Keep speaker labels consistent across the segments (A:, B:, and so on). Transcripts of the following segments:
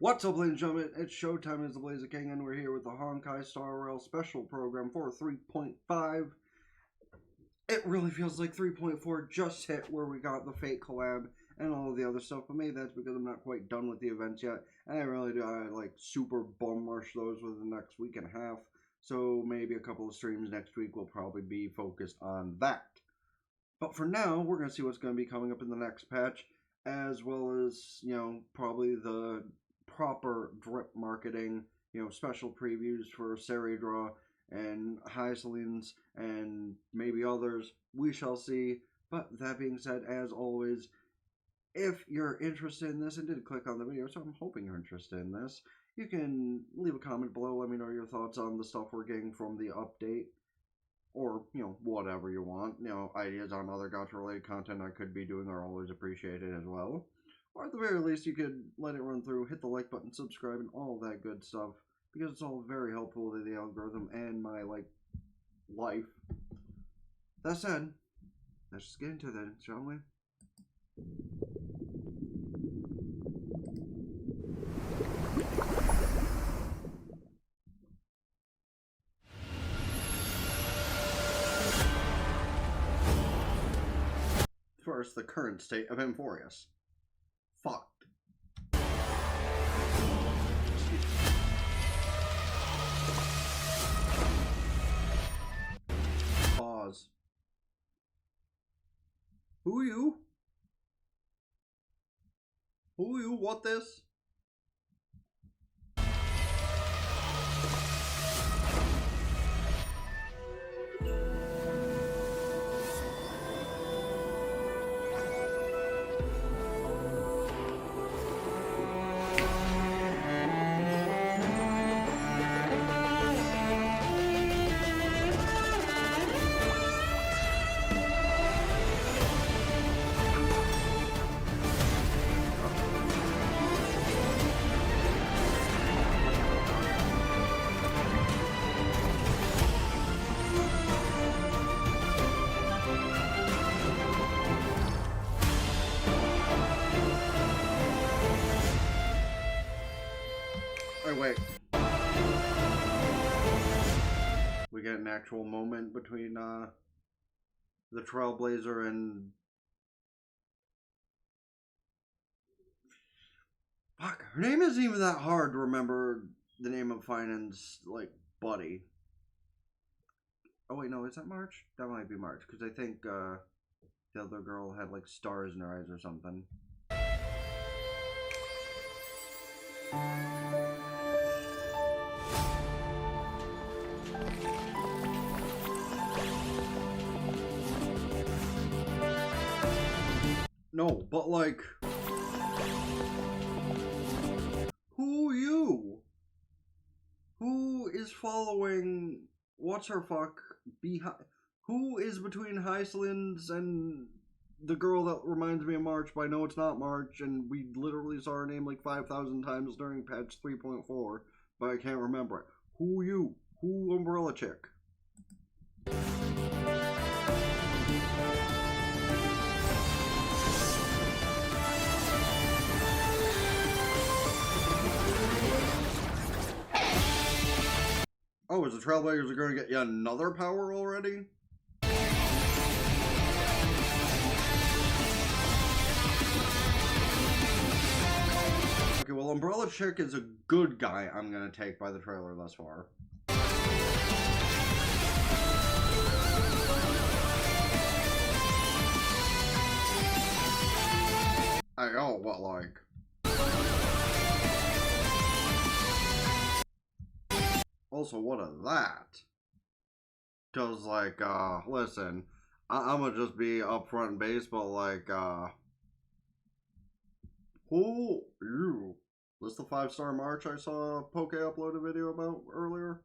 A: What's up, ladies and gentlemen? It's showtime as TheBlaziking, and we're here with the Honkai Star Rail special program for 3.5. It really feels like 3.4 just hit where we got the Fate collab and all of the other stuff, but maybe that's because I'm not quite done with the events yet, and I really do like super bum rush those within the next week and a half, so maybe a couple of streams next week will probably be focused on that. But for now, we're going to see what's going to be coming up in the next patch, as well as, probably the proper drip marketing, special previews for Seridra and Hyselines and maybe others. We shall see. But that being said, as always, if you're interested in this and did click on the video, so I'm hoping you're interested in this, you can leave a comment below. Let me know your thoughts on the stuff we're getting from the update. Or, whatever you want. Ideas on other gacha-related content I could be doing are always appreciated as well. Or at the very least, you could let it run through, hit the like button, subscribe, and all that good stuff. Because it's all very helpful to the algorithm and my, life. That said, let's just get into that, shall we? First, the current state of Amphorius. Fucked. Pause. Who you? Who you? What this? Wait. We get an actual moment between the Trailblazer and fuck, her name isn't even that hard to remember. The name of Finan's buddy. Oh wait, no, is that March? That might be March, because I think the other girl had stars in her eyes or something. No, but who you? Who is following what's her fuck behind? Who is between Hyselines and the girl that reminds me of March, but I know it's not March, and we literally saw her name 5,000 times during patch 3.4, but I can't remember it. Who you? Who Umbrella Chick? Oh, is the Trailblazers going to get yet another power already? Okay, well, Umbrella Chick is a good guy I'm going to take by the trailer thus far. I know, what Also, what of that? Cause listen, I'm gonna just be upfront and base, but who you? This the 5-star March I saw Poke upload a video about earlier?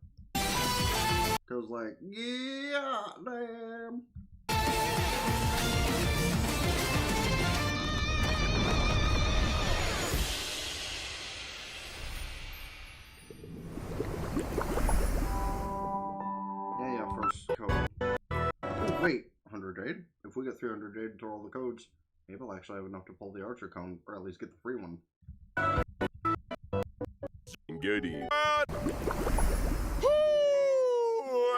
A: Cause yeah, damn. Wait, 100 jade? If we get 300 jade to all the codes, maybe I'll actually have enough to pull the Archer cone, or at least get the free one.
B: good evening.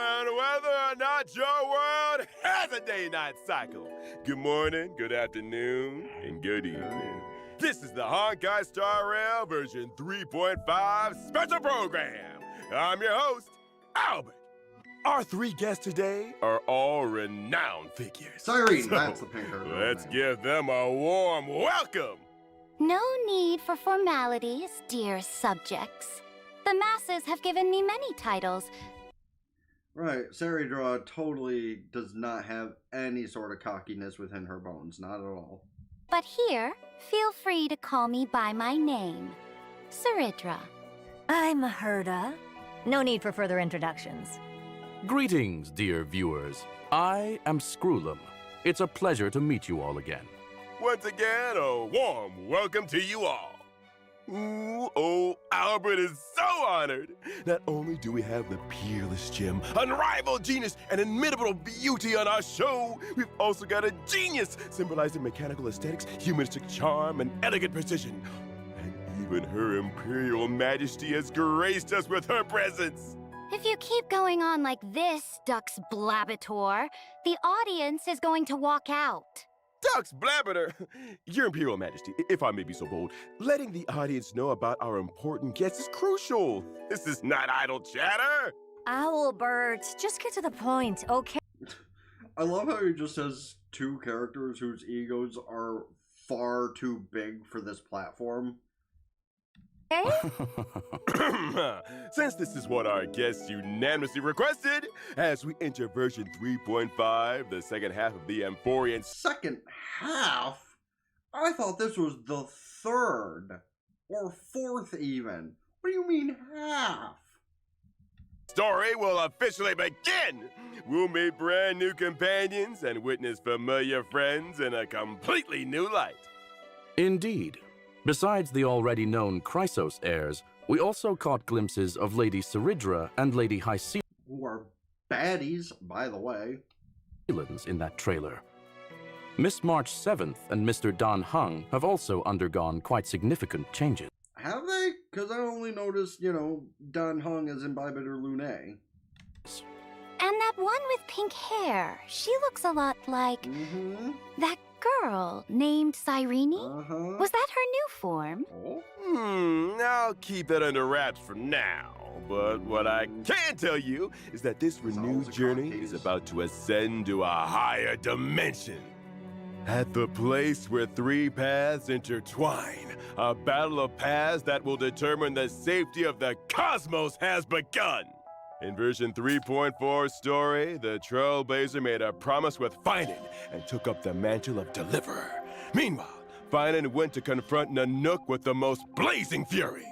B: And whether or not your world has a day-night cycle, good morning, good afternoon, and good evening. This is the Honkai Star Rail version 3.5 special program. I'm your host, Albert. Our three guests today are all renowned figures.
A: Cyrene, that's the pink hair.
B: Let's give them a warm welcome.
C: No need for formalities, dear subjects. The masses have given me many titles.
A: Right, Saridra totally does not have any sort of cockiness within her bones, not at all.
C: But here, feel free to call me by my name, Saridra.
D: I'm Herda. No need for further introductions.
E: Greetings, dear viewers. I am Screwlum. It's a pleasure to meet you all again.
B: Once again, a warm welcome to you all. Ooh, oh, Albert is so honored. Not only do we have the peerless gem, unrivaled genius, and inimitable beauty on our show, we've also got a genius symbolizing mechanical aesthetics, humanistic charm, and elegant precision. And even Her Imperial Majesty has graced us with her presence.
C: If you keep going on like this, Dux Blabator, the audience is going to walk out.
B: Dux Blabator! Your Imperial Majesty, if I may be so bold, letting the audience know about our important guests is crucial. This is not idle chatter.
D: Owlbert, just get to the point, okay?
A: I love how he just has two characters whose egos are far too big for this platform.
B: Since this is what our guests unanimously requested, as we enter version 3.5, the second half of the Amphorian
A: Second half? I thought this was the third. Or fourth even. What do you mean half?
B: story will officially begin. We'll meet brand new companions and witness familiar friends in a completely new light.
E: Indeed. Besides the already known Chrysos heirs, we also caught glimpses of Lady Saridra and Lady Hycelan
A: Who are baddies, by the way.
E: in that trailer. Miss March 7th and Mr. Dan Hung have also undergone quite significant changes.
A: Have they? Because I only noticed, Dan Hung as Imbibiter Lune.
C: And that one with pink hair, she looks a lot like that girl named Cyrene. Was that her new form?
A: Oh?
B: I'll keep that under wraps for now. But what I can tell you is that this renewed journey is about to ascend to a higher dimension. At the place where three paths intertwine, a battle of paths that will determine the safety of the cosmos has begun. In version 3.4 story, the Trailblazer made a promise with Finan and took up the mantle of Deliverer. Meanwhile, Finan went to confront Nanook with the most blazing fury.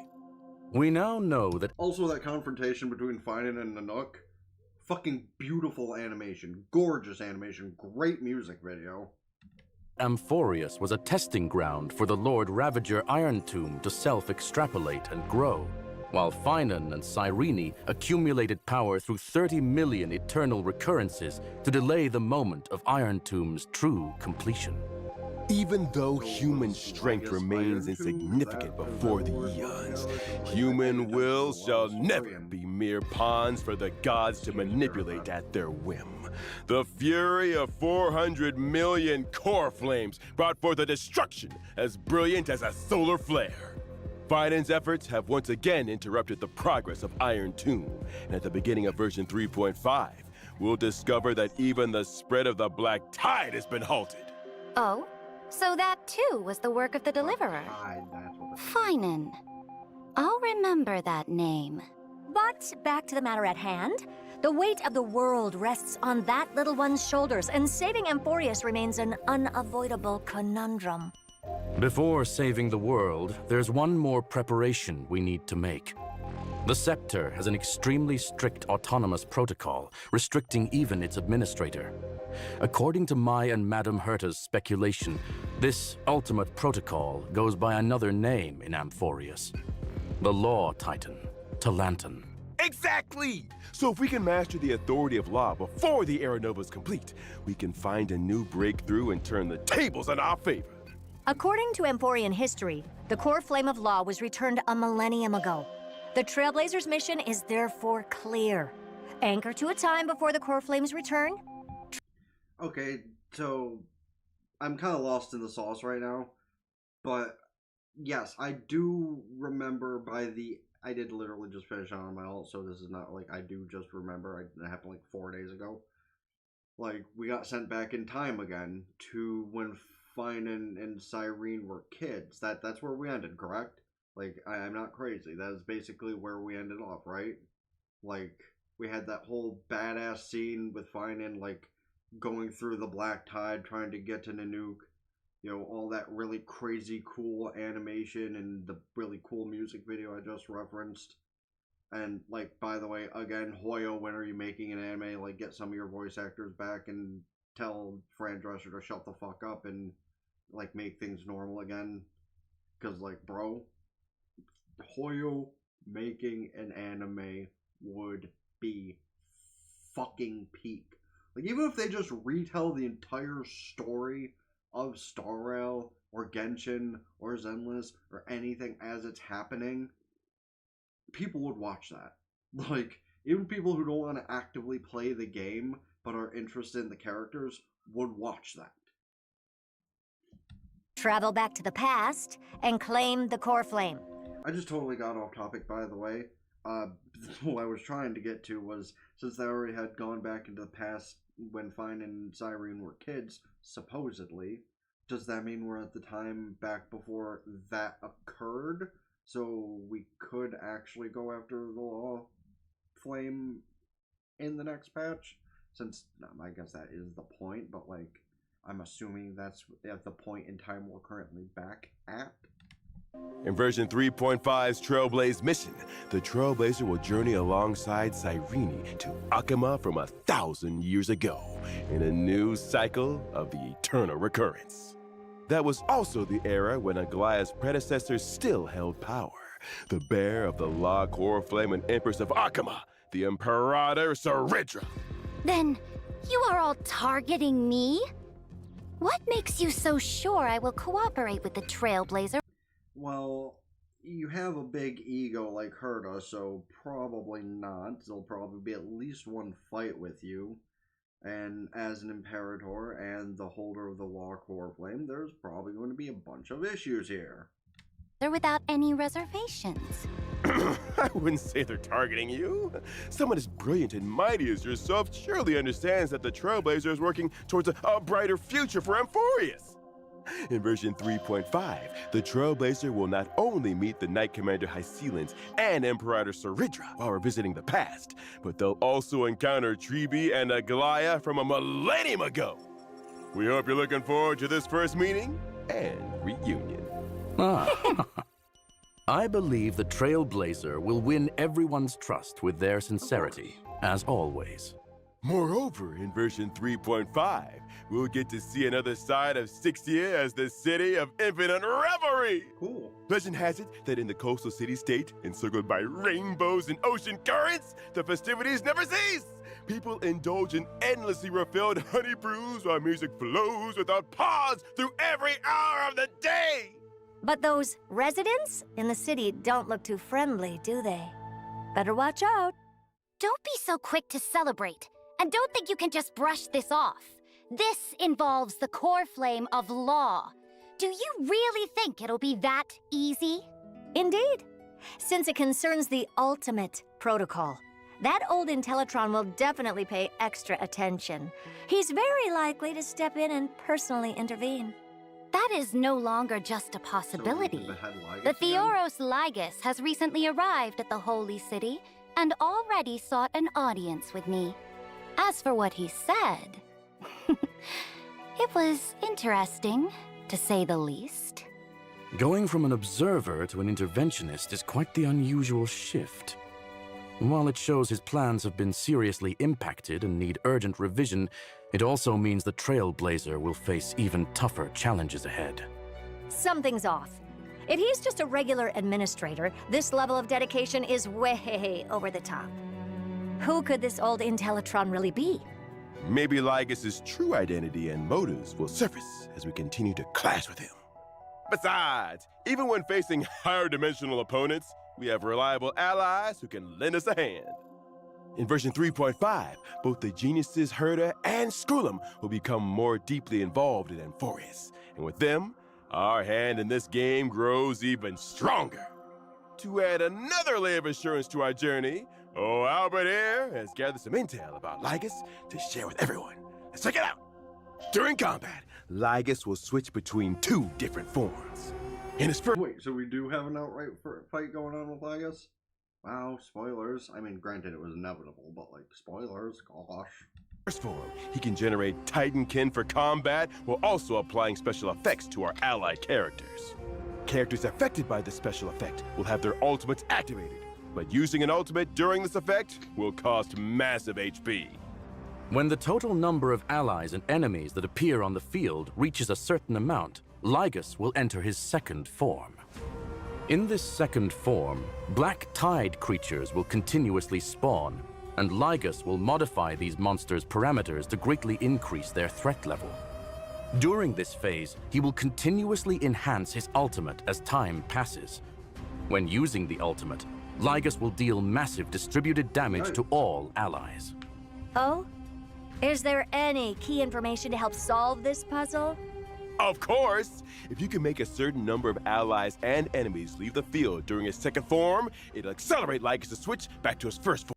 E: We now know that
A: Also, that confrontation between Finan and Nanook. Fucking beautiful animation. Gorgeous animation. Great music video.
E: Amphorius was a testing ground for the Lord Ravager Iron Tomb to self-extrapolate and grow, while Finan and Cyrene accumulated power through 30 million eternal recurrences to delay the moment of Iron Tomb's true completion.
B: Even though human strength remains insignificant before the eons, human wills shall never be mere pawns for the gods to manipulate at their whim. The fury of 400 million core flames brought forth a destruction as brilliant as a solar flare. Finan's efforts have once again interrupted the progress of Iron Tomb, and at the beginning of version 3.5, we'll discover that even the spread of the Black Tide has been halted.
C: Oh, so that too was the work of the Deliverer. Finan. I'll remember that name.
D: But back to the matter at hand. The weight of the world rests on that little one's shoulders, and saving Amphorius remains an unavoidable conundrum.
E: Before saving the world, there's one more preparation we need to make. The Scepter has an extremely strict autonomous protocol, restricting even its administrator. According to my and Madame Herta's speculation, this ultimate protocol goes by another name in Amphorius. The Law Titan, Talantan.
B: Exactly! So if we can master the authority of law before the Era Nova is complete, we can find a new breakthrough and turn the tables in our favor.
D: According to Amphorian history, the core flame of law was returned a millennium ago. The Trailblazers' mission is therefore clear. Anchor to a time before the core flames return.
A: Okay, so I'm kind of lost in the sauce right now, but yes, I do remember I did literally just finish on my alt, so this is not like I do just remember. It happened like 4 days ago. Like, we got sent back in time again to when Fine and Cyrene were kids. That's where we ended, correct? Like, I'm not crazy. That is basically where we ended off, right? Like, we had that whole badass scene with Fine and, like, going through the black tide, trying to get to Nanook. You know, all that really crazy cool animation and the really cool music video I just referenced. And, like, by the way, again, Hoyo, when are you making an anime? Like, get some of your voice actors back and tell Fran Drescher to shut the fuck up and, like, make things normal again. Because, like, bro, Hoyo making an anime would be fucking peak. Like, even if they just retell the entire story of Star Rail or Genshin or Zenless or anything as it's happening, people would watch that. Like, even people who don't want to actively play the game but are interested in the characters would watch that.
D: Travel back to the past and claim the core flame.
A: I just totally got off topic, by the way. What I was trying to get to was, since they already had gone back into the past when Fine and Cyrene were kids, supposedly, does that mean we're at the time back before that occurred? So we could actually go after the Law Flame in the next patch? Since, I guess that is the point, but, like, I'm assuming that's at the point in time we're currently back at.
B: In version 3.5's Trailblaze mission, the Trailblazer will journey alongside Cyrene to Akama from 1,000 years ago in a new cycle of the eternal recurrence. That was also the era when Aglaya's predecessors still held power. The bear of the Law Core Flame and Empress of Akama, the Imperator Saridra.
C: Then, you are all targeting me? What makes you so sure I will cooperate with the Trailblazer?
A: Well, you have a big ego like Herta, so probably not. There'll probably be at least one fight with you. And as an Imperator and the holder of the Law Core Flame, there's probably going to be a bunch of issues here.
C: They're without any reservations.
B: I wouldn't say they're targeting you. Someone as brilliant and mighty as yourself surely understands that the Trailblazer is working towards a brighter future for Amphorius. In version 3.5, the Trailblazer will not only meet the Knight Commander Hycelens and Imperator Saridra while revisiting the past, but they'll also encounter Tribi and Aglaya from a millennium ago. We hope you're looking forward to this first meeting and reunion.
E: I believe the Trailblazer will win everyone's trust with their sincerity, as always.
B: Moreover, in version 3.5, we'll get to see another side of Sixia as the city of infinite revelry.
A: Cool.
B: Legend has it that in the coastal city-state, encircled by rainbows and ocean currents, the festivities never cease. People indulge in endlessly refilled honey brews while music flows without pause through every hour of the day.
D: But those residents in the city don't look too friendly, do they? Better watch out.
C: Don't be so quick to celebrate, and don't think you can just brush this off. This involves the core flame of law. Do you really think it'll be that easy?
D: Indeed. Since it concerns the ultimate protocol, that old Intellitron will definitely pay extra attention. He's very likely to step in and personally intervene.
C: That is no longer just a possibility.
A: So
C: the Theoros Ligus has recently arrived at the Holy City and already sought an audience with me. As for what he said, it was interesting, to say the least.
E: Going from an observer to an interventionist is quite the unusual shift. While it shows his plans have been seriously impacted and need urgent revision, it also means the Trailblazer will face even tougher challenges ahead.
D: Something's off. If he's just a regular administrator, this level of dedication is way over the top. Who could this old Intellitron really be?
B: Maybe Ligus's true identity and motives will surface as we continue to clash with him. Besides, even when facing higher dimensional opponents, we have reliable allies who can lend us a hand. In version 3.5, both the geniuses Herda and Skrullum will become more deeply involved in Amphorius. And with them, our hand in this game grows even stronger. To add another layer of assurance to our journey, Albert here has gathered some intel about Lygus to share with everyone. Let's check it out. During combat, Lygus will switch between 2 different forms. In his first...
A: Wait, so we do have an outright fight going on with Lygus? Wow, spoilers. I mean, granted it was inevitable, but like, spoilers, gosh.
B: First form, he can generate Titankin for combat while also applying special effects to our allied characters. Characters affected by this special effect will have their ultimates activated, but using an ultimate during this effect will cost massive HP.
E: When the total number of allies and enemies that appear on the field reaches a certain amount, Lygus will enter his second form. In this second form, black tide creatures will continuously spawn, and Lygus will modify these monsters' parameters to greatly increase their threat level. During this phase, he will continuously enhance his ultimate as time passes. When using the ultimate, Lygus will deal massive distributed damage to all allies.
D: Oh? Is there any key information to help solve this puzzle?
B: Of course! If you can make a certain number of allies and enemies leave the field during his second form, it'll accelerate Lygus to switch back to his first form.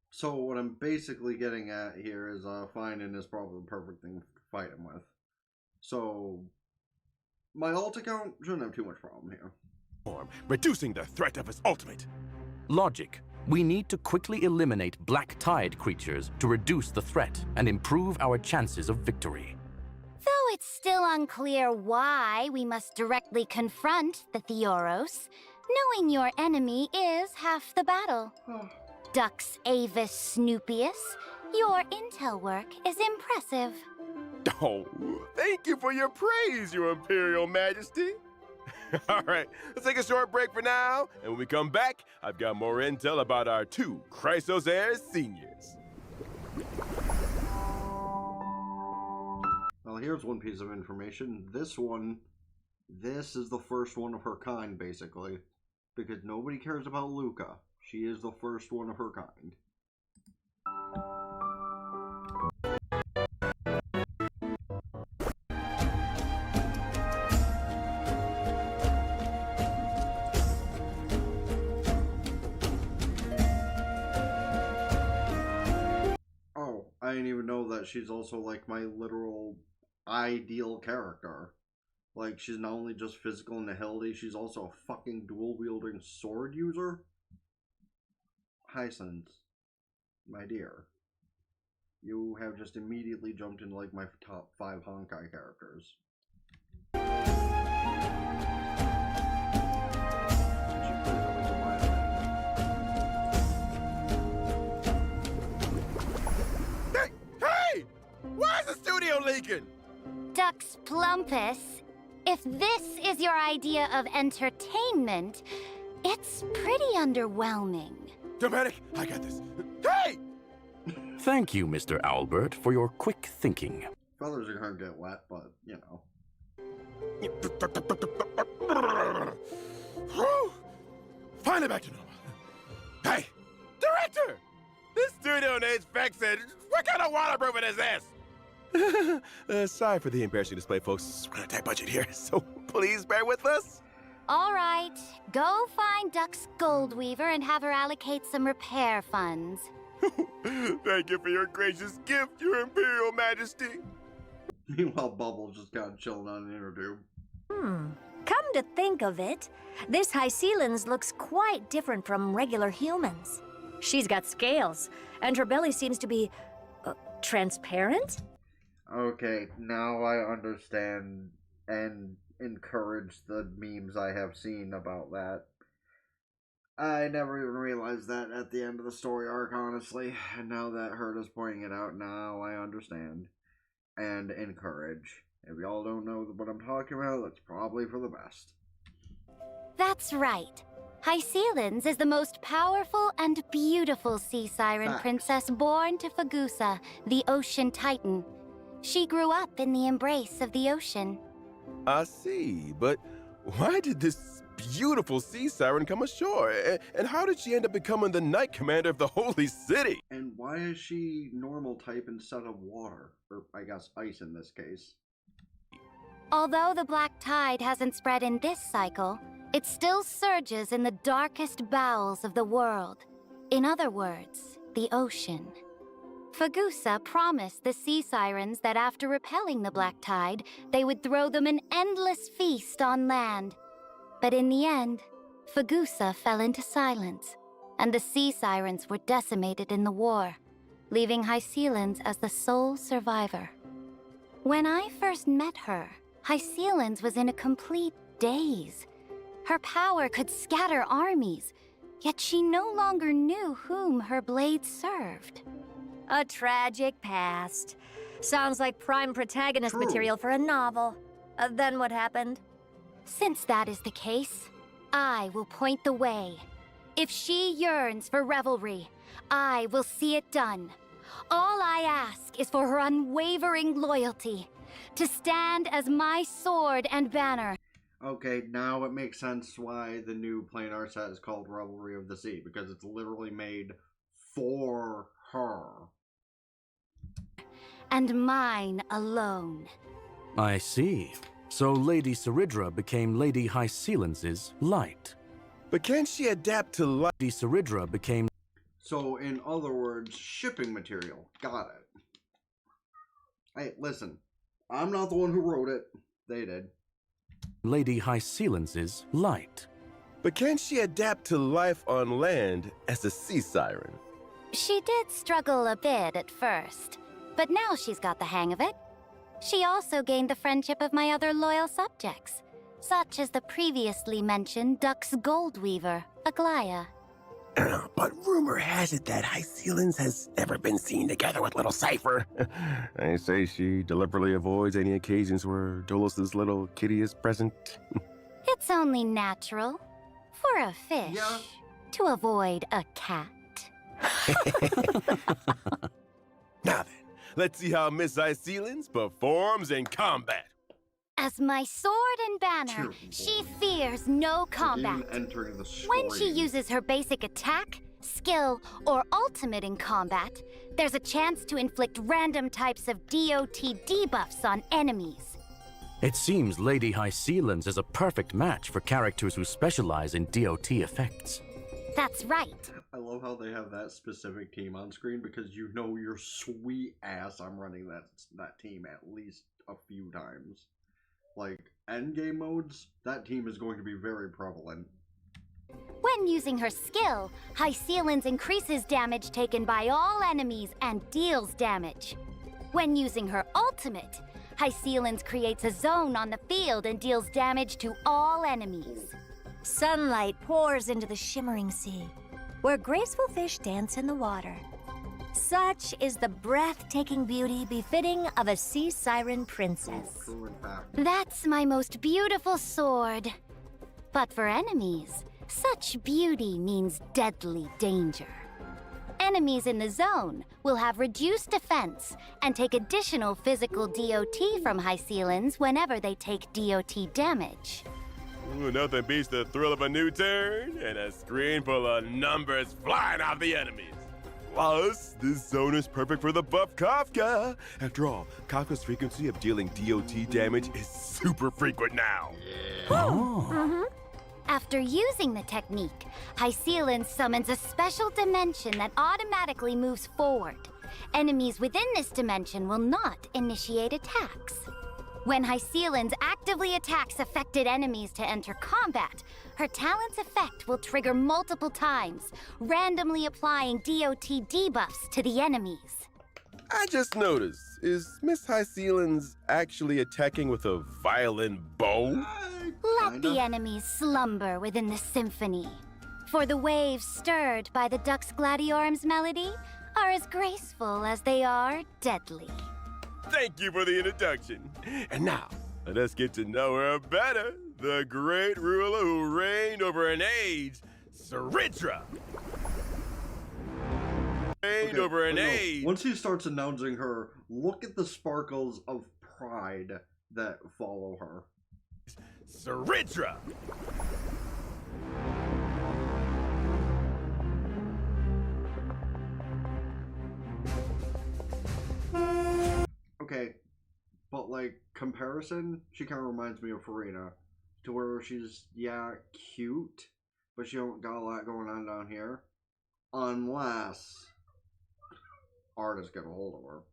A: So what I'm basically getting at here is finding is probably the perfect thing to fight him with. So my ult account shouldn't have too much problem here.
B: Reducing the threat of his ultimate.
E: Logic. We need to quickly eliminate black tide creatures to reduce the threat and improve our chances of victory.
C: Though it's still unclear why we must directly confront the Theoros, knowing your enemy is half the battle. Dux Avis Snoopius, your intel work is impressive.
B: Oh, thank you for your praise, Your Imperial Majesty. All right, let's take a short break for now, and when we come back, I've got more intel about our 2 Chrysos heirs seniors.
A: Well, here's one piece of information. This is the first one of her kind, basically. Because nobody cares about Luca. She is the first one of her kind. Oh, I didn't even know that she's also like my literal ideal character. Like, she's not only just physical and nihility, she's also a fucking dual-wielding sword user. Hyacinth, my dear, you have just immediately jumped into like my top 5 Honkai characters.
B: Hey! Why is the studio leaking?
C: Dux Plumpus, if this is your idea of entertainment, it's pretty underwhelming.
B: Dramatic, I got this. Hey!
E: Thank you, Mr. Albert, for your quick thinking.
A: Feathers are gonna get wet, but, you know.
B: Finally back to normal. Hey, director! This studio needs fixing. What kind of waterproofing is this? Sorry for the embarrassing display, folks. We're on a tight budget here, so please bear with us.
C: All right, go find Dux Goldweaver and have her allocate some repair funds.
B: Thank you for your gracious gift, Your Imperial Majesty.
A: Meanwhile, Bubbles just got chilling on an inner tube.
D: Come to think of it, this Hycelan's looks quite different from regular humans. She's got scales, and her belly seems to be transparent?
A: Okay, now I understand and encourage the memes I have seen about that. I never even realized that at the end of the story arc, honestly. And now that Herda's pointing it out, now I understand. And encourage. If y'all don't know what I'm talking about, that's probably for the best.
C: That's right. Hycelan's is the most powerful and beautiful sea siren
A: Facts.
C: princess born to Fagusa, the ocean titan. She grew up in the embrace of the ocean.
B: I see, but why did this beautiful sea siren come ashore? And how did she end up becoming the Knight Commander of the Holy City?
A: And why is she normal type instead of water? Or, I guess, ice in this case.
C: Although the black tide hasn't spread in this cycle, it still surges in the darkest bowels of the world. In other words, the ocean. Fagusa promised the sea sirens that after repelling the black tide, they would throw them an endless feast on land. But in the end, Fagusa fell into silence, and the sea sirens were decimated in the war, leaving Hycealans as the sole survivor. When I first met her, Hycealans was in a complete daze. Her power could scatter armies, yet she no longer knew whom her blade served.
D: A tragic past. Sounds like prime protagonist
A: True.
D: material for a novel. Then what happened?
C: Since that is the case, I will point the way. If she yearns for revelry, I will see it done. All I ask is for her unwavering loyalty, to stand as my sword and banner.
A: Okay, now it makes sense why the new planar set is called Revelry of the Sea, because it's literally made for her.
C: And mine alone.
E: I see. So Lady Saridra became Lady Hycealans' light.
B: But can she adapt to life?
E: Lady Saridra became
A: So, in other words, shipping material. Got it. Hey, listen. I'm not the one who wrote it. They did.
E: Lady Hycealans' light.
B: But can she adapt to life on land as a sea siren?
C: She did struggle a bit at first, but now she's got the hang of it. She also gained the friendship of my other loyal subjects, such as the previously mentioned Duck's Goldweaver, Aglaya.
B: But rumor has it that Hycealans has never been seen together with little Cypher. I say she deliberately avoids any occasions where Dolus's little kitty is present.
C: It's only natural for a fish
A: Yeah.
C: to avoid a cat.
B: Now then, let's see how Miss Hycealans performs in combat.
C: As my sword and banner,
A: Dear
C: she
A: Lord.
C: fears no combat.
A: Even entering the story.
C: When she uses her basic attack, skill, or ultimate in combat, there's a chance to inflict random types of DOT debuffs on enemies.
E: It seems Lady Hycealans is a perfect match for characters who specialize in DOT effects.
C: That's right.
A: I love how they have that specific team on screen, because you know your sweet ass I'm running that team at least a few times. Like, endgame modes, that team is going to be very prevalent.
C: When using her skill, Hycealans increases damage taken by all enemies and deals damage. When using her ultimate, Hycealans creates a zone on the field and deals damage to all enemies.
D: Sunlight pours into the shimmering sea, where graceful fish dance in the water. Such is the breathtaking beauty befitting of a sea siren princess.
A: True in fact.
C: That's my most beautiful sword. But for enemies, such beauty means deadly danger. Enemies in the zone will have reduced defense and take additional physical DOT from Hycealans whenever they take DOT damage.
B: Ooh, nothing beats the thrill of a new turn and a screen full of numbers flying off the enemies. Plus, this zone is perfect for the buff Kafka. After all, Kafka's frequency of dealing DOT damage is super frequent now.
E: Oh.
C: After using the technique, Hycealans summons a special dimension that automatically moves forward. Enemies within this dimension will not initiate attacks. When Hycealans actively attacks affected enemies to enter combat, her talent's effect will trigger multiple times, randomly applying DOT debuffs to the enemies.
B: I just noticed, is Miss Hycealans actually attacking with a violin bow?
C: Let the enemies slumber within the symphony, for the waves stirred by the Dux Gladiorum's melody are as graceful as they are deadly.
B: Thank you for the introduction. And now, let us get to know her better. The great ruler who reigned over an age, Saridra. Reigned over an age.
A: Once he starts announcing her, look at the sparkles of pride that follow her.
B: Saridra.
A: comparison, she kind of reminds me of Farina, to where she's, yeah, cute, but she don't got a lot going on down here, unless artists get a hold of her.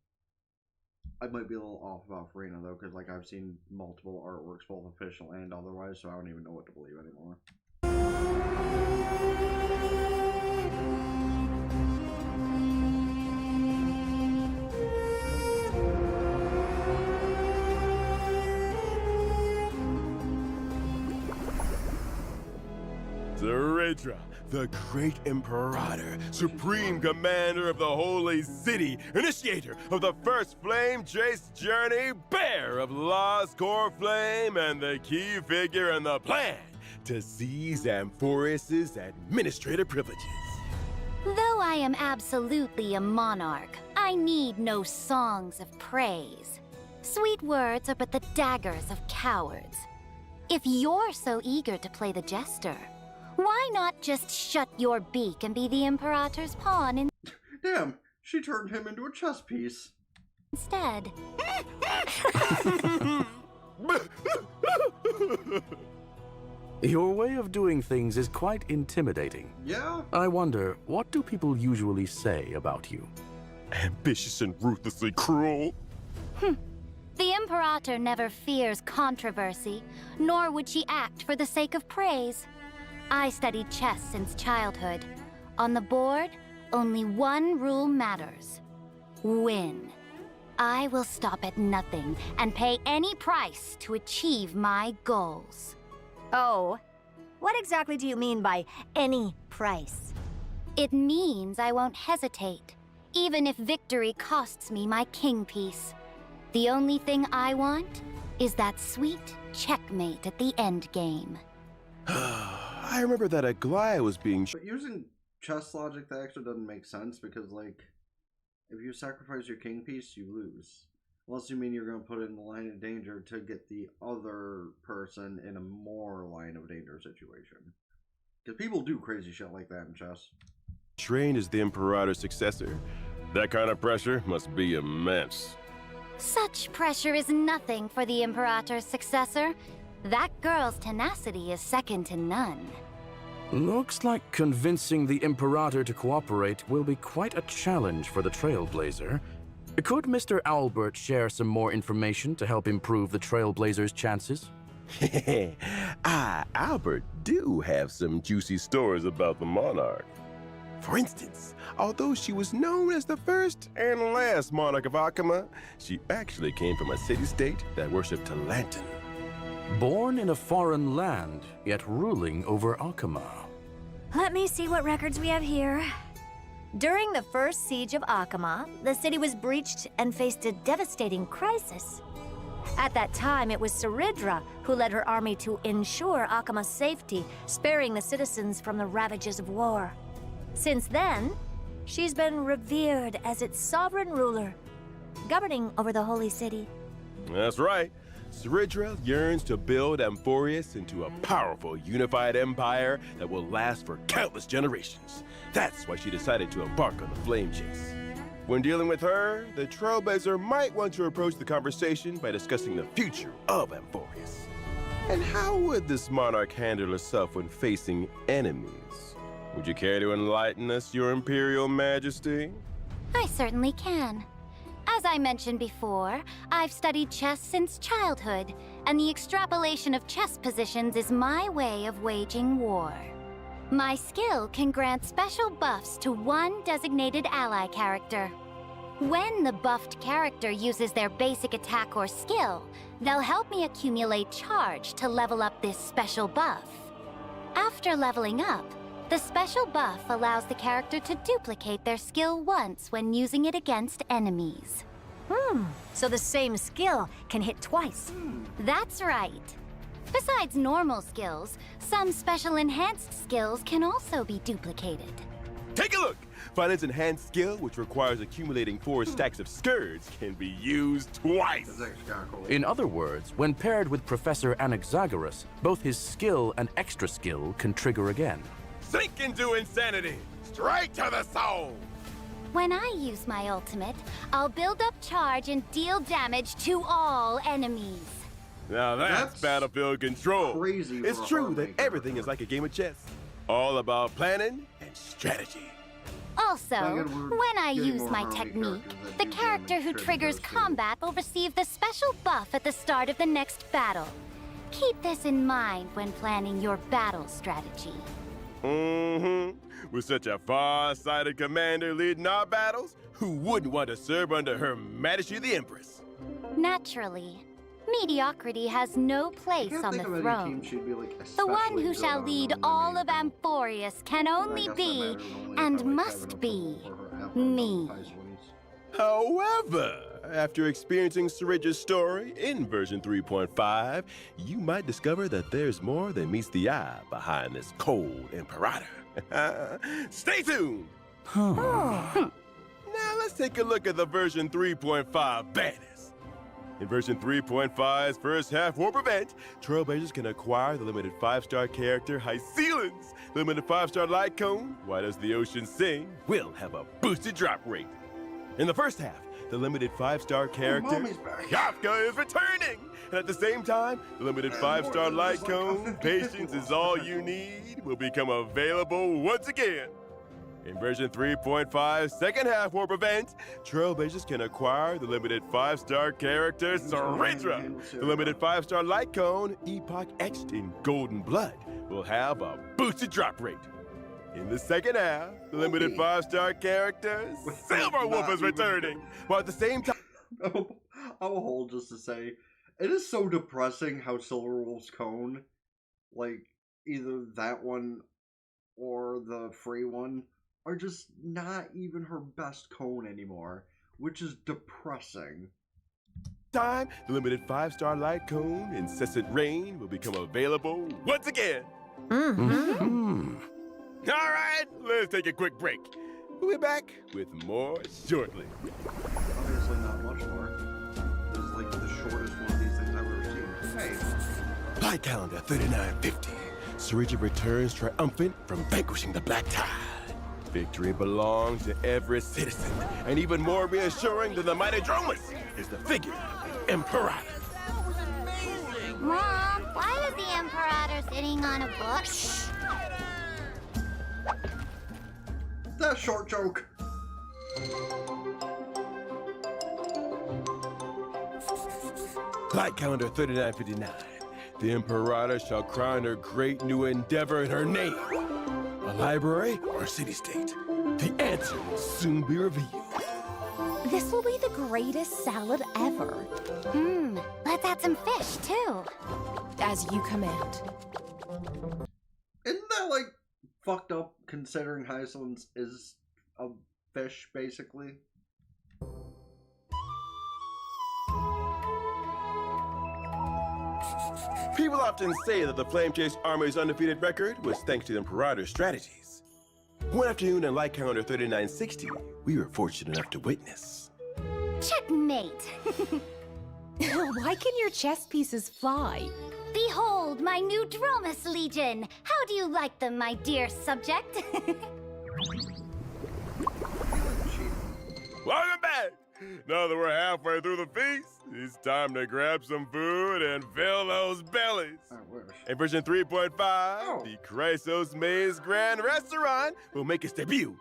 A: I might be a little off about Farina, though, because, like, I've seen multiple artworks, both official and otherwise, so I don't even know what to believe anymore.
B: Zeredra, the great Imperator, supreme commander of the Holy City, initiator of the first Flame Chase journey, bearer of Lost Core Flame, and the key figure in the plan to seize Amphorius's administrative privileges.
C: Though I am absolutely a monarch, I need no songs of praise. Sweet words are but the daggers of cowards. If you're so eager to play the jester, why not just shut your beak and be the Imperator's pawn
A: Damn, she turned him into a chess piece.
C: instead?
E: Your way of doing things is quite intimidating.
A: Yeah?
E: I wonder, what do people usually say about you?
B: Ambitious and ruthlessly cruel.
C: The Imperator never fears controversy, nor would she act for the sake of praise. I studied chess since childhood. On the board, only one rule matters: win. I will stop at nothing and pay any price to achieve my goals.
D: Oh, what exactly do you mean by any price?
C: It means I won't hesitate, even if victory costs me my king piece. The only thing I want is that sweet checkmate at the end game.
B: I remember that Aglaia was being
A: But using chess logic, that actually doesn't make sense, because, like, if you sacrifice your king piece, you lose. Unless you mean you're going to put it in the line of danger to get the other person in a more line of danger situation. Because people do crazy shit like that in chess.
B: trained as the Imperator's successor. That kind of pressure must be immense.
C: Such pressure is nothing for the Imperator's successor. That girl's tenacity is second to none.
E: Looks like convincing the Imperator to cooperate will be quite a challenge for the Trailblazer. Could Mr. Albert share some more information to help improve the Trailblazer's chances?
B: Albert do have some juicy stories about the monarch. For instance, although she was known as the first and last monarch of Akama, she actually came from a city-state that worshipped Talantin.
E: Born in a foreign land, yet ruling over Akama.
D: Let me see what records we have here. During the first siege of Akama, the city was breached and faced a devastating crisis. At that time, it was Zeredra who led her army to ensure Akama's safety, sparing the citizens from the ravages of war. Since then, she's been revered as its sovereign ruler, governing over the Holy City.
B: That's right. Zeredra yearns to build Amphorius into a powerful, unified empire that will last for countless generations. That's why she decided to embark on the Flame Chase. When dealing with her, the Trailblazer might want to approach the conversation by discussing the future of Amphorius. And how would this monarch handle herself when facing enemies? Would you care to enlighten us, Your Imperial Majesty?
C: I certainly can. As I mentioned before, I've studied chess since childhood, and the extrapolation of chess positions is my way of waging war. My skill can grant special buffs to one designated ally character. When the buffed character uses their basic attack or skill, they'll help me accumulate charge to level up this special buff. After leveling up, the special buff allows the character to duplicate their skill once when using it against enemies.
D: So the same skill can hit twice.
C: That's right. Besides normal skills, some special enhanced skills can also be duplicated.
B: Take a look! Finance enhanced skill, which requires accumulating 4 stacks of skirts, can be used twice.
A: That's actually kind of cool.
E: In other words, when paired with Professor Anaxagoras, both his skill and extra skill can trigger again.
B: Sink into insanity! Straight to the soul!
C: When I use my ultimate, I'll build up charge and deal damage to all enemies.
B: Now that's battlefield control.
A: crazy for
B: It's
A: a
B: true
A: Harvey
B: that everything is
A: character.
B: like a game of chess. All about planning and strategy.
C: Also,
A: Again, we're
C: when I
A: getting
C: use
A: more
C: my
A: Harvey
C: technique,
A: characters that
C: the
A: do
C: character
A: damage
C: who
A: to
C: triggers
A: those two.
C: combat will receive the special buff at the start of the next battle. Keep this in mind when planning your battle strategy.
B: With such a far-sighted commander leading our battles, who wouldn't want to serve under Her Majesty the Empress?
C: Naturally, mediocrity has no
A: I
C: place
A: can't
C: on the
A: think of any
C: throne.
A: team she'd be, like,
C: The one
A: especially
C: who
A: good
C: shall
A: on
C: lead
A: than
C: all
A: me.
C: of Amphorius can only
A: I guess that
C: be,
A: matters only if
C: and
A: I, like,
C: must
A: have enough
C: be,
A: for her effort
C: me.
A: on Ice Wings.
B: However, after experiencing Syringe's story in version 3.5, you might discover that there's more than meets the eye behind this cold imperator. Stay tuned! Now let's take a look at the version 3.5 badness. In version 3.5's first half warp event, Trailblazers can acquire the limited 5-star character High Ceilings. Limited 5-star light cone, Why Does the Ocean Sing, will have a boosted drop rate. In the first half, the limited 5-star character
A: Mommy's back.
B: Kafka is returning. And at the same time, the limited 5-star
A: more
B: light
A: than just like
B: cone,
A: a
B: Patience is All You Need, will become available once again. In version 3.5's second half warp event, Trailblazers can acquire the limited 5-star character Sarindra. The limited 5-star light cone, Epoch Etched in Golden Blood, will have a boosted drop rate. In the second half, the limited 5-star character Silverwolf is returning, while at the same time...
A: I will hold just to say, it is so depressing how Silverwolf's cone, like, either that one or the free one, are just not even her best cone anymore, which is depressing.
B: The limited 5-star light cone, Incessant Rain, will become available once again. All right, let's take a quick break. We'll be back with more shortly.
A: Obviously not much more. This is like the shortest one of these things I've ever seen. Hey,
B: Flight calendar 3950. Syringe returns triumphant from vanquishing the Black Tide. Victory belongs to every citizen, and even more reassuring than the mighty Dromus is the figure of the Emperor.
C: Mom, why is the Imperator sitting on a book?
A: that short joke.
B: Flight calendar 3959. The Imperator shall crown her great new endeavor in her name. A library or city-state? The answer will soon be revealed.
F: This will be the greatest salad ever.
C: Let's add some fish, too.
F: As you command.
A: Isn't that, like, fucked up considering Hyacinth is a fish, basically?
B: People often say that the Flame Chase Army's undefeated record was thanks to the Imperator's strategies. One afternoon in Light Calendar 3960, we were fortunate enough to witness.
C: Checkmate.
F: Why can your chess pieces fly?
C: Behold, my new Dromus Legion. How do you like them, my dear subject?
B: Welcome back! Now that we're halfway through the feast, it's time to grab some food and fill those bellies.
A: I wish.
B: In version 3.5, the Chrysos Maze Grand Restaurant will make its debut.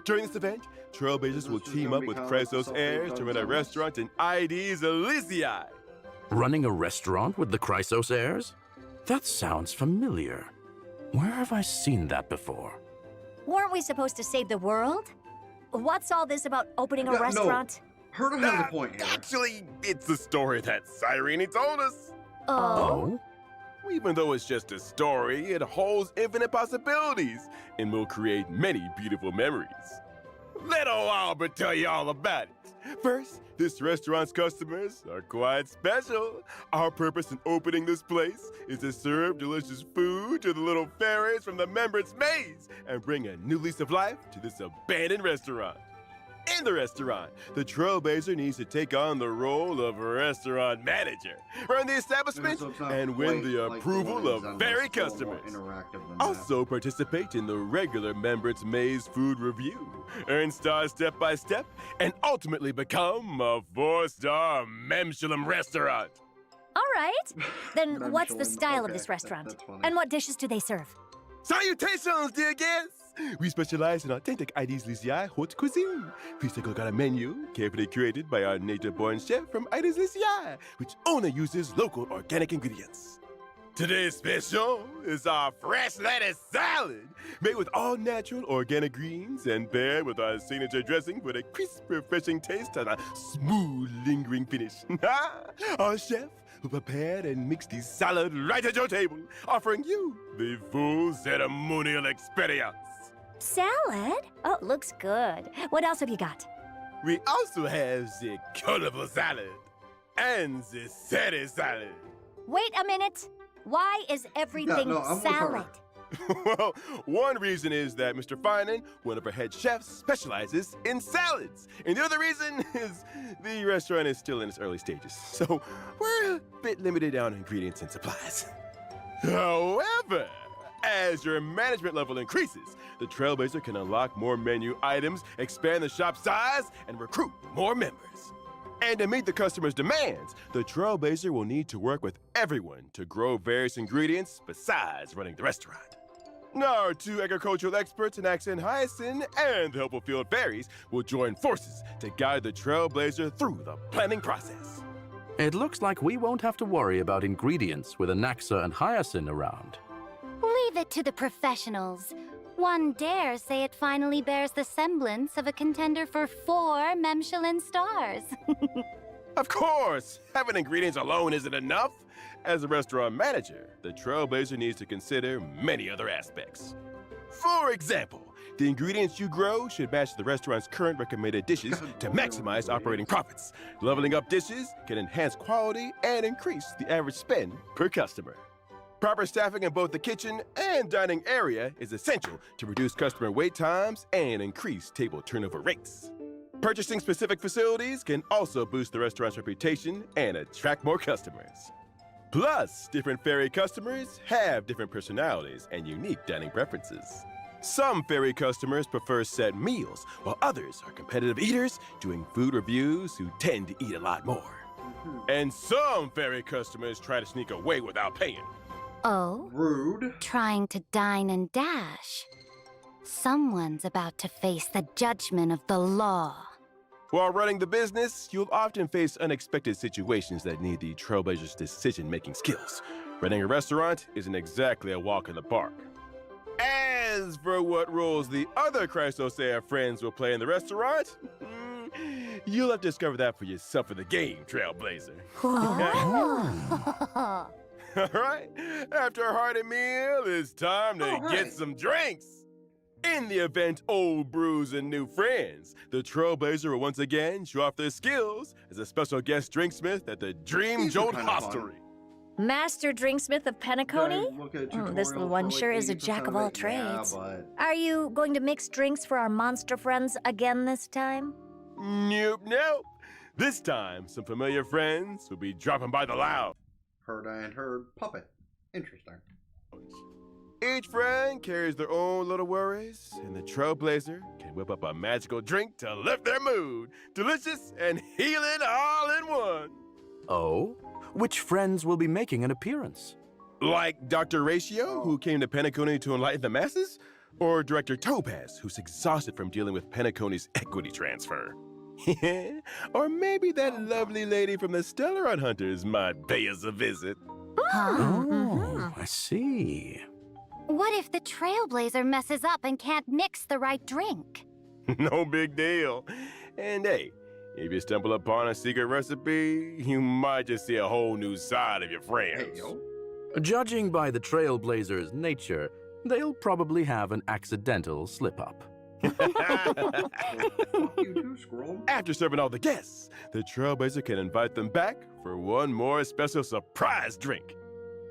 B: During this event, Trailblazers will
A: This is
B: team
A: gonna
B: up with
A: be kinda like
B: Chrysos
A: something
B: heirs to run a
A: done
B: restaurant in ID's Elysiae.
E: Running a restaurant with the Chrysos heirs? That sounds familiar. Where have I seen that before?
D: Weren't we supposed to save the world? What's all this about opening a
A: Yeah, no.
D: restaurant?
A: Herta has a point here.
B: Actually, it's the story that Cyrene told us.
E: Oh?
B: Even though it's just a story, it holds infinite possibilities and will create many beautiful memories. Let old Albert tell you all about it. First, this restaurant's customers are quite special. Our purpose in opening this place is to serve delicious food to the little fairies from the Membran's Maze and bring a new lease of life to this abandoned restaurant. In the restaurant, the Trailblazer needs to take on the role of restaurant manager, run the establishment,
A: So it's not
B: and win
A: quite
B: the
A: like
B: approval
A: one
B: of
A: Zen,
B: fairy
A: it's still more
B: customers.
A: interactive than that.
B: Also participate in the regular Membran's Maze food review, earn stars step by step, and ultimately become a 4-star Memphilim restaurant.
D: All right. Then what's the
A: Memphilim,
D: style of
A: okay,
D: this restaurant?
A: that's funny.
D: And what dishes do they serve?
B: Salutations, dear guests! We specialize in authentic Ides Lyciae haute cuisine. Please take a look at our menu, carefully curated by our native-born chef from Ides Lyciae, which only uses local organic ingredients. Today's special is our fresh lettuce salad, made with all-natural organic greens and paired with our signature dressing for the crisp, refreshing taste and a smooth, lingering finish. Our chef who prepared and mixed the salad right at your table, offering you the full ceremonial experience.
D: Salad? Oh, looks good. What else have you got?
B: We also have the colorful salad and the city salad.
D: Wait a minute. Why is everything
A: no, I'm with
D: salad?
B: Well, one reason is that Mr. Finan, one of our head chefs, specializes in salads. And the other reason is the restaurant is still in its early stages. So we're a bit limited on ingredients and supplies. However, as your management level increases, the Trailblazer can unlock more menu items, expand the shop size, and recruit more members. And to meet the customer's demands, the Trailblazer will need to work with everyone to grow various ingredients besides running the restaurant. Now, our 2 agricultural experts in Accent Hyacinth and the helpful field fairies will join forces to guide the Trailblazer through the planning process.
E: It looks like we won't have to worry about ingredients with Anaxa and Hyacinth around.
C: Leave it to the professionals. One dare say it finally bears the semblance of a contender for 4 Memphilim stars.
B: Of course, having ingredients alone isn't enough. As a restaurant manager, the Trailblazer needs to consider many other aspects. For example, the ingredients you grow should match the restaurant's current recommended dishes to maximize operating profits. Leveling up dishes can enhance quality and increase the average spend per customer. Proper staffing in both the kitchen and dining area is essential to reduce customer wait times and increase table turnover rates. Purchasing specific facilities can also boost the restaurant's reputation and attract more customers. Plus, different ferry customers have different personalities and unique dining preferences. Some ferry customers prefer set meals, while others are competitive eaters doing food reviews who tend to eat a lot more. And some ferry customers try to sneak away without paying.
C: Oh?
A: Rude.
C: Trying to dine and dash. Someone's about to face the judgment of the law.
B: While running the business, you'll often face unexpected situations that need the Trailblazer's decision-making skills. Running a restaurant isn't exactly a walk in the park. As for what roles the other Christosea friends will play in the restaurant, you'll have to discover that for yourself in the game, Trailblazer. All right, after a hearty meal, it's time to get some drinks. In the event old brews and new friends, the Trailblazer will once again show off their skills as a special guest drinksmith at the Dream
A: These are
B: Jolt
A: kinda fun.
B: Hostelry.
D: Master Drinksmith of Penacony?
A: Yeah, look at
D: This
A: tutorials
D: little one
A: for, like,
D: sure is a
A: 80%
D: jack of
A: it.
D: all
A: Yeah,
D: trades.
A: but
D: Are you going to mix drinks for our monster friends again this time?
B: Nope. This time, some familiar friends will be dropping by the lounge.
A: Herd and herd puppet. Interesting.
B: Each friend carries their own little worries, and the Trailblazer can whip up a magical drink to lift their mood. Delicious and healing all in one.
E: Oh? Which friends will be making an appearance?
B: Like Dr. Ratio, who came to Penacony to enlighten the masses? Or Director Topaz, who's exhausted from dealing with Penacony's equity transfer? Or maybe that lovely lady from the Stellaron Hunters might pay us a visit.
E: Oh, I see.
C: What if the Trailblazer messes up and can't mix the right drink?
B: No big deal. And hey, if you stumble upon a secret recipe, you might just see a whole new side of your friends.
A: Hey, yo.
E: Judging by the Trailblazer's nature, they'll probably have an accidental slip-up.
A: Fuck you too, Squirrel.
B: After serving all the guests, the Trailblazer can invite them back for one more special surprise drink.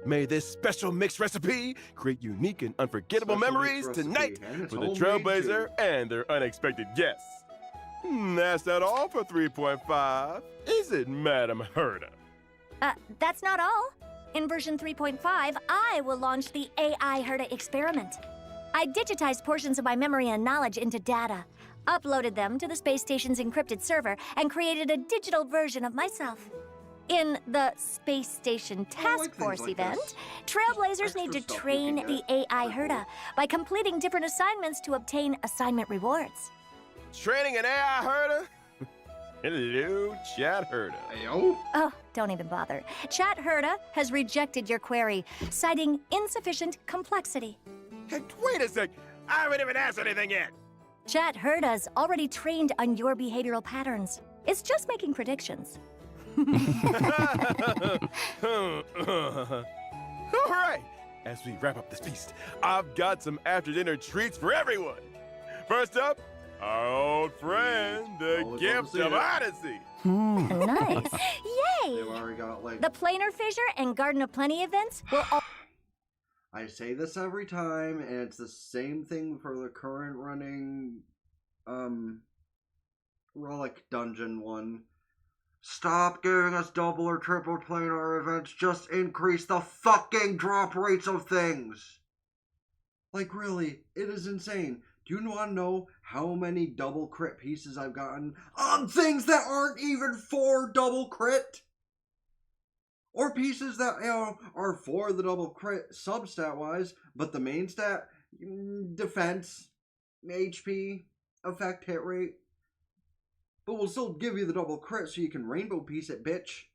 B: May this special mixed recipe create unique and unforgettable
A: Special
B: memories
A: mixed
B: tonight
A: recipe, and it's
B: for the
A: homemade,
B: Trailblazer and their unexpected guests. That's not all for 3.5, is it, Madam Herda?
D: That's not all. In version 3.5, I will launch the AI Herda experiment. I digitized portions of my memory and knowledge into data, uploaded them to the space station's encrypted server, and created a digital version of myself. In the Space Station Task Force event, Trailblazers need to train the AI Herda by completing different assignments to obtain assignment rewards.
B: Training an AI herder? Hello, Chat Herder.
A: Ayo.
D: Oh, don't even bother. Chat Herda has rejected your query, citing insufficient complexity.
B: Hey, wait a sec. I haven't even asked anything yet.
D: Chat Herda's already trained on your behavioral patterns. It's just making predictions.
B: All right. As we wrap up this feast, I've got some after-dinner treats for everyone. First up, our old friend, the
A: Always love
B: Gift
A: to see
B: of
A: it.
B: Odyssey.
D: Nice.
A: They've
D: Yay!
A: already got like.
D: The Planar Fissure and Garden of Plenty events will all...
A: I say this every time, and it's the same thing for the current running, Relic Dungeon one. Stop giving us double or triple planar events. Just increase the fucking drop rates of things. Like, really, it is insane. Do you want to know how many double crit pieces I've gotten on things that aren't even for double crit? Or pieces that, are for the double crit substat wise, but the main stat, defense, HP, effect hit rate. But we'll still give you the double crit so you can rainbow piece it, bitch.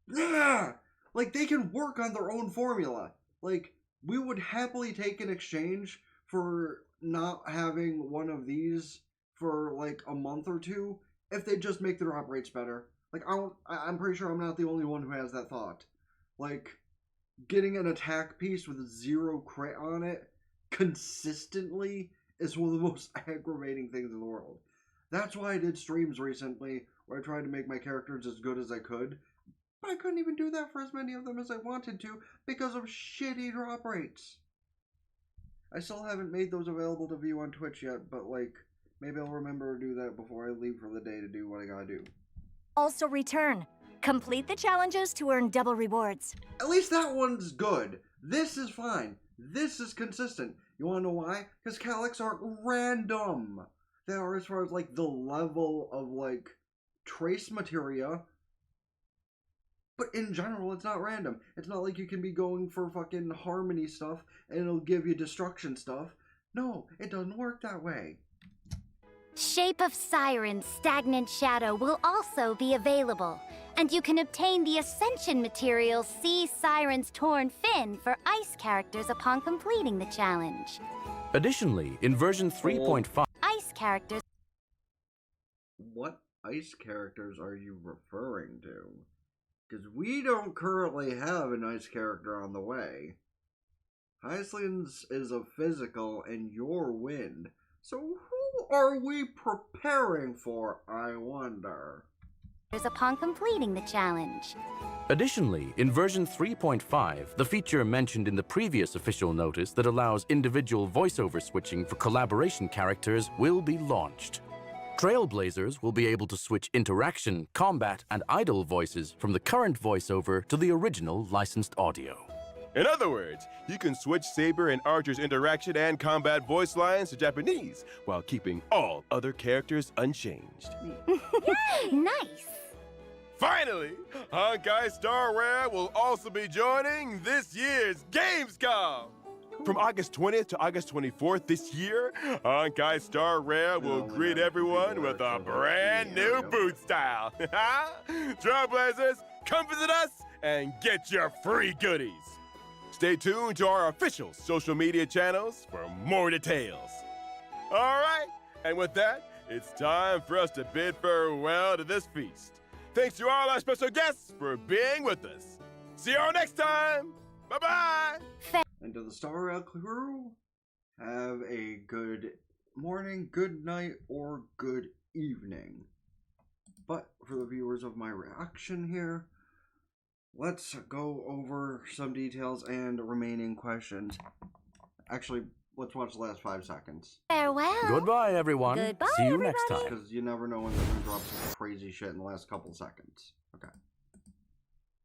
A: Yeah! Like, they can work on their own formula. Like, we would happily take an exchange for not having one of these for like a month or two if they just make the drop rates better. Like, I'm pretty sure I'm not the only one who has that thought. Like, getting an attack piece with 0 crit on it consistently is one of the most aggravating things in the world. That's why I did streams recently where I tried to make my characters as good as I could, but I couldn't even do that for as many of them as I wanted to because of shitty drop rates. I still haven't made those available to view on Twitch yet, but like, maybe I'll remember to do that before I leave for the day to do what I gotta do.
D: also return. Complete the challenges to earn double rewards.
A: At least that one's good. This is fine. This is consistent. You wanna know why? Because Calyx aren't random. They are as far as like the level of like trace materia. But in general, it's not random. It's not like you can be going for fucking harmony stuff and it'll give you destruction stuff. No, it doesn't work that way.
C: Shape of Siren's Stagnant Shadow will also be available, and you can obtain the Ascension material See Siren's Torn Fin for ice characters upon completing the challenge.
E: Additionally, in version 3.5,
C: Ice characters
A: What ice characters are you referring to? Because we don't currently have an ice character on the way. Iceland's is a physical and your wind. So who are we preparing for, I wonder?
C: upon completing the challenge.
E: Additionally, in version 3.5, the feature mentioned in the previous official notice that allows individual voiceover switching for collaboration characters will be launched. Trailblazers will be able to switch interaction, combat, and idle voices from the current voiceover to the original licensed audio.
B: In other words, you can switch Saber and Archer's interaction and combat voice lines to Japanese while keeping all other characters unchanged.
C: Nice!
B: Finally, Honkai Star Rail will also be joining this year's Gamescom. From August 20th to August 24th this year, Honkai Star Rail will greet everyone with a brand new boot style. Trailblazers, come visit us and get your free goodies. Stay tuned to our official social media channels for more details. All right, and with that, it's time for us to bid farewell to this feast. Thanks to all our special guests for being with us. See y'all next time. Bye-bye.
A: And to the Star Rail crew, have a good morning, good night, or good evening. But for the viewers of my reaction here, let's go over some details and remaining questions. Actually, let's watch the last 5 seconds.
C: Farewell.
E: Goodbye, everyone.
D: Goodbye,
E: See you next
D: everybody.
E: time.
A: Because you never know when they're going to drop some crazy shit in the last couple seconds. Okay.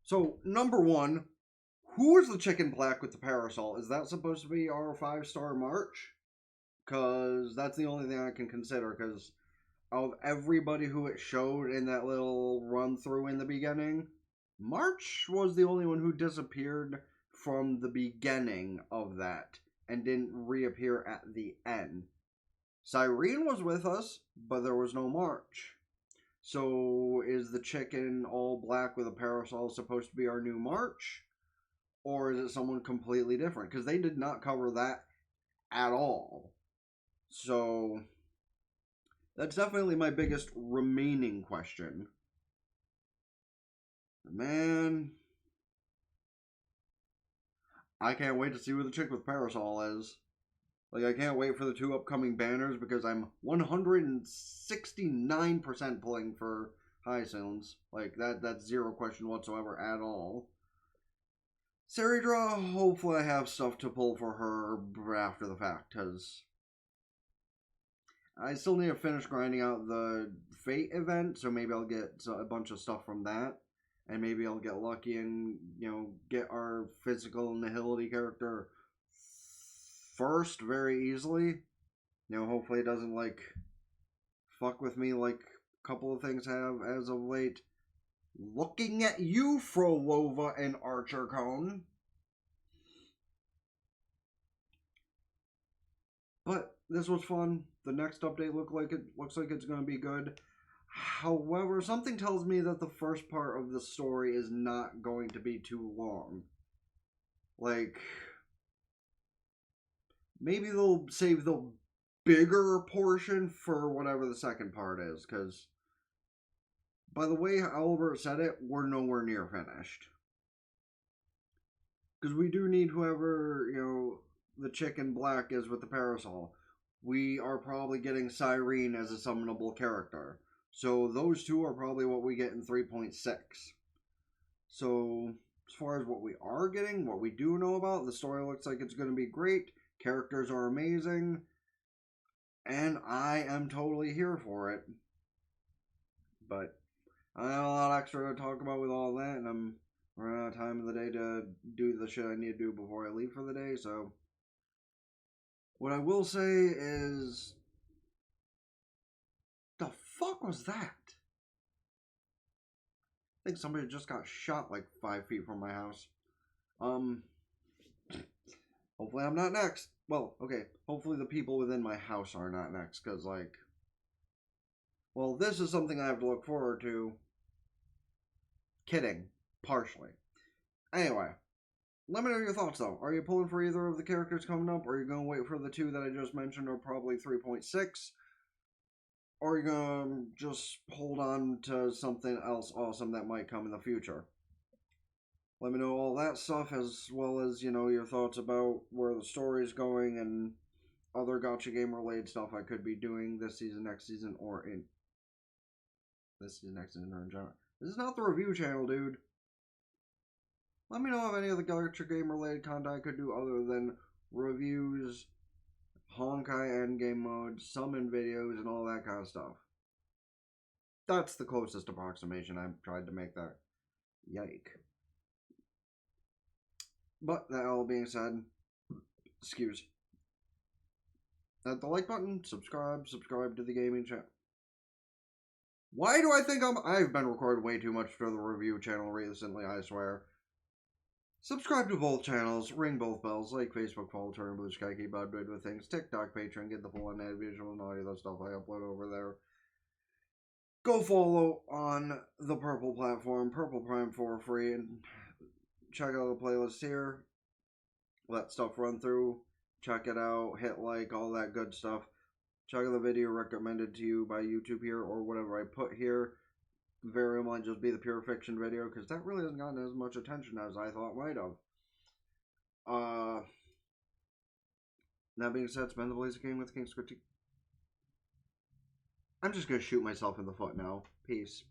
A: So, number 1, Who is the chick in black with the parasol? Is that supposed to be our 5-star March? Because that's the only thing I can consider, because of everybody who it showed in that little run-through in the beginning, March was the only one who disappeared from the beginning of that and didn't reappear at the end. Cyrene was with us, but there was no March. So is the chick in all black with a parasol supposed to be our new March? Or is it someone completely different? Because they did not cover that at all. So that's definitely my biggest remaining question. Man, I can't wait to see who the chick with parasol is. Like, I can't wait for the 2 upcoming banners because I'm 169% pulling for Hyacinths. Like, that's zero question whatsoever at all. Saridra, hopefully I have stuff to pull for her after the fact, because I still need to finish grinding out the Fate event, so maybe I'll get a bunch of stuff from that. And maybe I'll get lucky and, get our physical Nihility character first very easily. Hopefully it doesn't, fuck with me like a couple of things have as of late. Looking at you, Frolova and Archer Cone. But this was fun. The next update looks like it's going to be good. However, something tells me that the first part of the story is not going to be too long. Maybe they'll save the bigger portion for whatever the second part is, because by the way Albert said it, we're nowhere near finished. Because we do need whoever, the chick in black is with the parasol. We are probably getting Cyrene as a summonable character. So those 2 are probably what we get in 3.6. So as far as what we are getting, what we do know about, the story looks like it's going to be great. Characters are amazing. And I am totally here for it. But I have a lot extra to talk about with all that, and I'm running out of time of the day to do the shit I need to do before I leave for the day, so what I will say is, the fuck was that? I think somebody just got shot 5 feet from my house. Hopefully I'm not next. Well, okay, hopefully the people within my house are not next, because, well, this is something I have to look forward to. Kidding. Partially. Anyway, let me know your thoughts, though. Are you pulling for either of the characters coming up? Or are you going to wait for the 2 that I just mentioned, or probably 3.6? Or are you going to just hold on to something else awesome that might come in the future? Let me know all that stuff, as well as, your thoughts about where the story's going and other gotcha game related stuff I could be doing this season, next season, or in this season, next season, or in general. This is not the review channel, dude. Let me know of any other gotcha game related content I could do other than reviews, Honkai endgame modes, summon videos, and all that kind of stuff. That's the closest approximation I've tried to make that. Yike. But that all being said, excuse. Hit the like button, subscribe to the gaming channel. Why do I think I've been recording way too much for the review channel recently, I swear. Subscribe to both channels, ring both bells, like Facebook, follow, Twitter, Blue Sky, keep updated with things, TikTok, Patreon, get the full unedited visual and audio, that stuff I upload over there. Go follow on the Purple platform, Purple Prime for free, and check out the playlist here. Let stuff run through, check it out, hit like, all that good stuff. Check out the video recommended to you by YouTube here, or whatever I put here. Very might just be the pure fiction video, because that really hasn't gotten as much attention as I thought might have. That being said, it's been TheBlaziking with King's Critique. I'm just gonna shoot myself in the foot now. Peace.